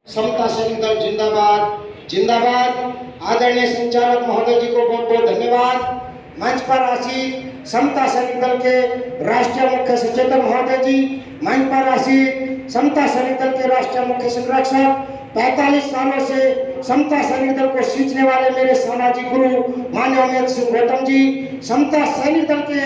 समता सैनिक दल जिंदाबाद जिंदाबाद। आदरणीय संचालक महोदय जी को बहुत बहुत धन्यवाद। मंच पर आसीन समता सैनिक दल के राष्ट्रीय मुख्य सचेतक महोदय जी, मंच पर आसीन समता सैनिक दल के राष्ट्रीय मुख्य संरक्षक, 45 सालों से समता सैनिक दल को सींचने वाले मेरे सामाजिक गुरु माननीय अमित सिंह गौतम जी, समता सैनिक दल के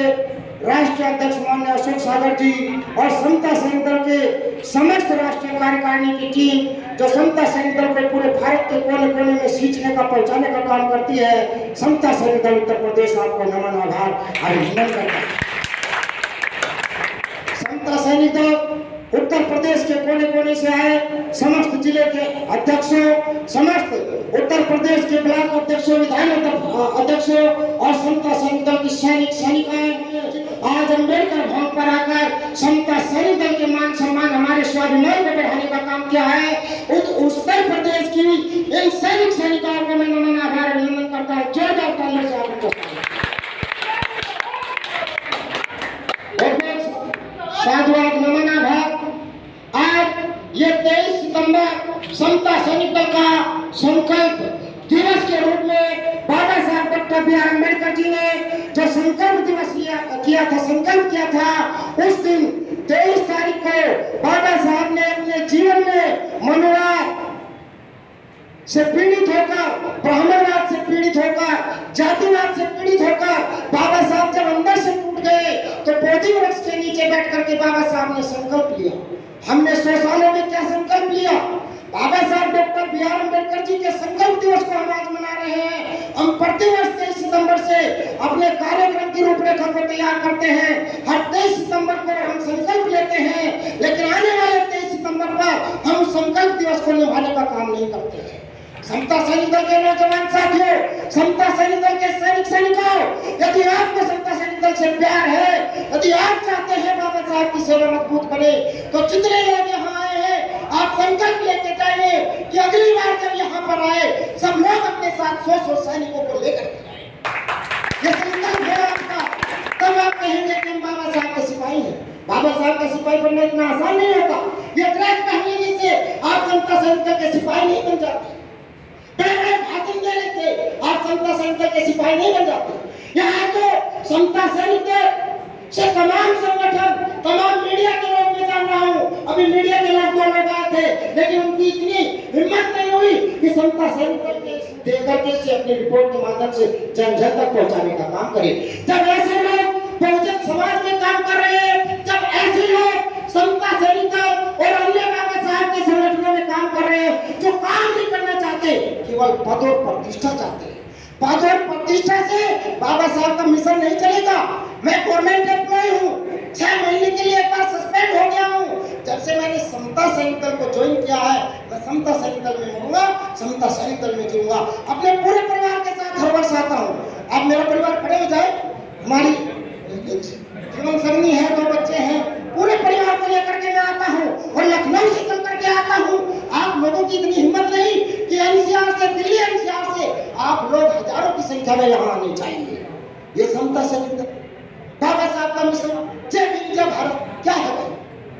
राष्ट्रीय अध्यक्ष माननीय अशोक सागर जी और समता सैनिक दल के समस्त राष्ट्रीय कार्यकारिणी की टीम जो समता सैनिक दल को पूरे भारत के कोने कोने में सींचने का पहुंचाने का काम करती है, समता सैनिक दल उत्तर प्रदेश आपको नमन आभार अभिनंदन करता है। समता सैनिक दल उत्तर प्रदेश के कोने कोने से आए समस्त जिले के अध्यक्षों, समस्त उत्तर प्रदेश के ब्लॉक अध्यक्षों, विधान अध्यक्षों और समता सैनिक दल की सैनिक सैनिकाएं आज अम्बेडकर भवन पर आकर समता सैनिक दल के मान सम्मान, हमारे स्वाभिमान को बढ़ाने का काम किया है। उत्तर प्रदेश की इन सैनिक सैनिकाओं को मैं नमन आभार अभिनंदन करता हूँ। जोरदार तालियों से आपको साधुवाद नमन आभार। आज ये 23 सितंबर समता सैनिक दल का संकल्प दिवस के रूप में बाबा साहब doctor B are Ambedkar ji ने जो संकल्प दिवस संकल्प किया था, उस दिन 23 तारीख को बाबा साहब ने अपने जीवन में मनुवाद से पीड़ित होकर, ब्राह्मणवाद से पीड़ित होकर, जातिवाद से पीड़ित होकर बाबा साहब जब अंदर से टूट गए तो बोधि वृक्ष के नीचे बैठ करके बाबा साहब ने संकल्प लिया। हमने 100 सालों में क्या संकल्प लिया? बाबा साहब doctor B are Ambedkar ji के संकल्प दिवस को हम आज मना रहे हैं। हम प्रतिवर्ष 23 सितंबर से अपने कार्यक्रम की रूपरेखा को तैयार करते हैं। हर 23 सितंबर को हम संकल्प लेते हैं, लेकिन आने वाले 23 सितंबर पर हम संकल्प दिवस को निभाने का काम नहीं करते हैं। समता सैनिक दल के नौजवान साथियों, समता सैनिक दल के सैनिक सैनिकाओं, यदि आपको समता सैनिक दल से प्यार है, यदि आप चाहते हैं बाबा साहब की सेवा मजबूत बने, तो जितने लोग यहाँ आए हैं आप संकल्प लेके जाइए कि अगली बार जब यहाँ पर आए सब लोग अपने साथ 100 सैनिकों को लेकर के आए। ये संकल्प है आपका, तब आप कहेंगे कि हम बाबा साहब के सिपाही हैं। बाबा साहब का सिपाही बनना इतना आसान नहीं होता। ये ड्रेस पहनने से आप समता सैनिक दल के सिपाही नहीं बन जाते, बड़े भाषण देने से आप समता सैनिक दल के सिपाही नहीं बन जाते। यहाँ तो समता सैनिक दल से तमाम संगठन, तमाम मीडिया के लोग मैं जान रहा हूँ, अभी मीडिया के लोग 2 लोग आए थे, लेकिन उनकी इतनी हिम्मत नहीं हुई कि समता सैनिक दल के देकर के से अपनी रिपोर्ट के माध्यम से जन जन तक पहुँचाने का काम करे। जब ऐसे लोग बहुजन समाज में काम कर रहे हैं, जब ऐसे लोग समता सैनिक दल और अन्य बाबा साहब के संगठनों में काम कर रहे हैं जो काम नहीं करना चाहते, केवल पद और प्रतिष्ठा चाहते हैं, पद और प्रतिष्ठा से बाबा साहब का मिशन नहीं चलेगा। मैं गवर्नमेंट एम्प्लॉय हूँ, 6 महीने के लिए एक बार सस्पेंड हो गया हूँ। जब से मैंने समता सैनिक दल को ज्वाइन किया है, मैं समता सैनिक दल में रहूंगा, समता सैनिक दल में जीऊंगा, अपने पूरे परिवार के साथ हर वर्ष आता हूँ। अब मेरा परिवार खड़े हो जाए, हमारी जीवन संगनी है, 2 बच्चे हैं, पूरे परिवार को लेकर के मैं आता हूँ और लखनऊ से चल करके आता हूँ। आप लोगों की इतनी हिम्मत नहीं कि एनसीआर से, दिल्ली एनसीआर से आप लोग हजारों की संख्या में यहाँ आने चाहिए। ये समता सैनिक दल बाबा साहब का मिशन जय भीम जय भारत क्या है भाई?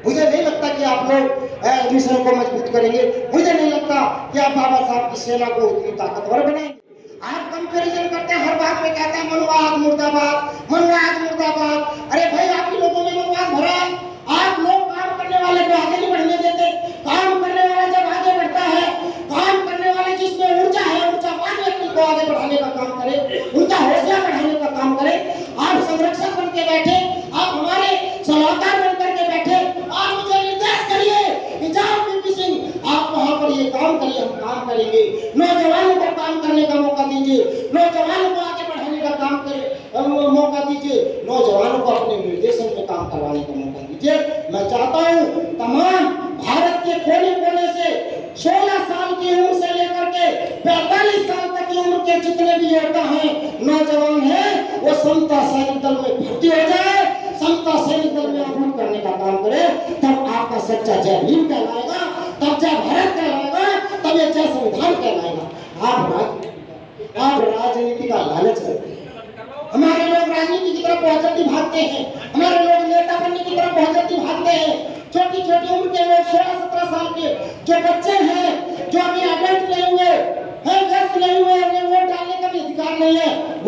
मुझे नहीं लगता कि आप लोग मिशन को मजबूत करेंगे, मुझे नहीं लगता कि आप बाबा साहब की सेना को उतनी ताकतवर बनाएंगे। आप कंपैरिजन करते हैं, हर बात में कहते हैं मनुवाद मुर्दाबाद, मनुवाद मुर्दाबाद। अरे भाई आप ही लोगों में मनुवाद भरा है। आप लोग काम करने वाले को आगे नहीं बढ़ने देते। काम करने वाला जब आगे बढ़ता है, काम करने वाले जिसमें ऊर्जा है, ऊर्जावान व्यक्ति को आगे बढ़ाने का काम करे, उनका हौसला बढ़ाने का काम करे। आप संरक्षक बन के बैठे, आप हमारे सलाहकार बन करके बैठे, आप मुझे निर्देश करिए कि जाओ पीपी सिंह आप वहाँ पर ये काम करिए, हम काम करेंगे। नौजवानों को काम करने का मौका दीजिए, नौजवानों को आगे बढ़ाने का काम करे मौका दीजिए, नौजवानों को अपने निर्देशन में काम करवाने का मौका दीजिए। मैं चाहता हूँ तमाम भारत के कोने कोने से 16 साल की उम्र से लेकर के 45 साल तक की उम्र के जितने भी योद्धा हैं, नौजवान हैं, वो समता सैनिक दल में भर्ती हो जाए, समता सैनिक दल में अमल करने का काम करे। तब आपका सच्चा जय भीम कहलाएगा, तब जय भारत कहलाएगा, तब ये जय संविधान कहलाएगा। आप राजनीति का लालच करते हैं, हमारे लोग राजनीति की तरफ बहुत जल्दी भागते हैं, हमारे लोग नेता बनने की तरफ बहुत जल्दी भागते हैं। छोटी छोटी उम्र के लोग 16-17 साल के जो बच्चे हैं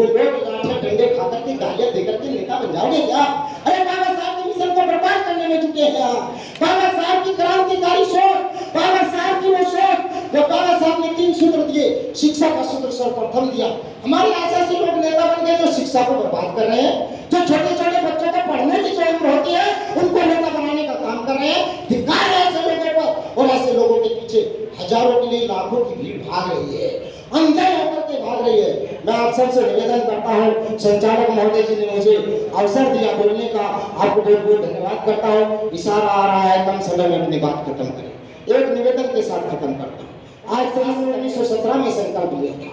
वो 2000 में डंडे खाकर के गालियां देकर के नेता बन जाओगे क्या? अरे बाबा साहब के मिशन को बर्बाद करने में जुटे हैं आप। बाबा साहब की क्रांतिकारी सोच, बाबा साहब की वो सोच, जो बाबा साहब ने 3 सूत्र दिए, शिक्षा का सूत्र सर्वप्रथम दिया। हमारे ऐसे लोग नेता बन गए जो शिक्षा को बर्बाद कर रहे हैं, जो छोटे छोटे बच्चों को पढ़ने की जो उम्र होती है उनको नेता बनाने का काम कर रहे हैं। धिक्कार है ऐसे लोगों पर, और ऐसे लोगों के पीछे हजारों के लिए लाखों की भीड़ भाग रही है, अंधे होकर के भाग रही है। मैं आप सबसे निवेदन करता हूँ, संचालक महोदय जी ने मुझे अवसर दिया बोलने का, आपको बहुत बहुत धन्यवाद करता हूँ। इशारा आ रहा है कम समय में अपनी बात खत्म करें। एक निवेदन के साथ खत्म करता हूँ। आज 1917 में संकल्प लिया था,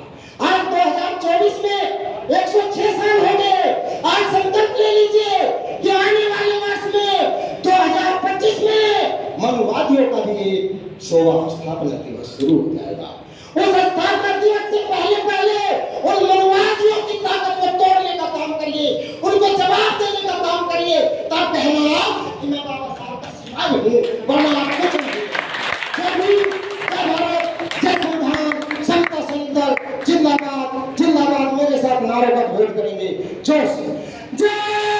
आज 2024 में 106 साल हो गए। आज संकल्प ले लीजिए कि आने वाले वर्ष में 2025 में मनुवादियों का भी एक स्थापना दिवस शुरू हो जाएगा। उस स्थापना दिवस से पहले उन मनुवादियों की ताकत को तोड़ने का काम करिए, उनको जवाब देने का काम करिए, तब कहना कि मैं बाबा साहब का सिपाही हूँ, वरना आप कुछ नहीं। जय भीम, जय भारत, जय संविधान, समता सैनिक दल जिंदाबाद जिंदाबाद। मेरे साथ नारों का घोष करेंगे जोर से। जय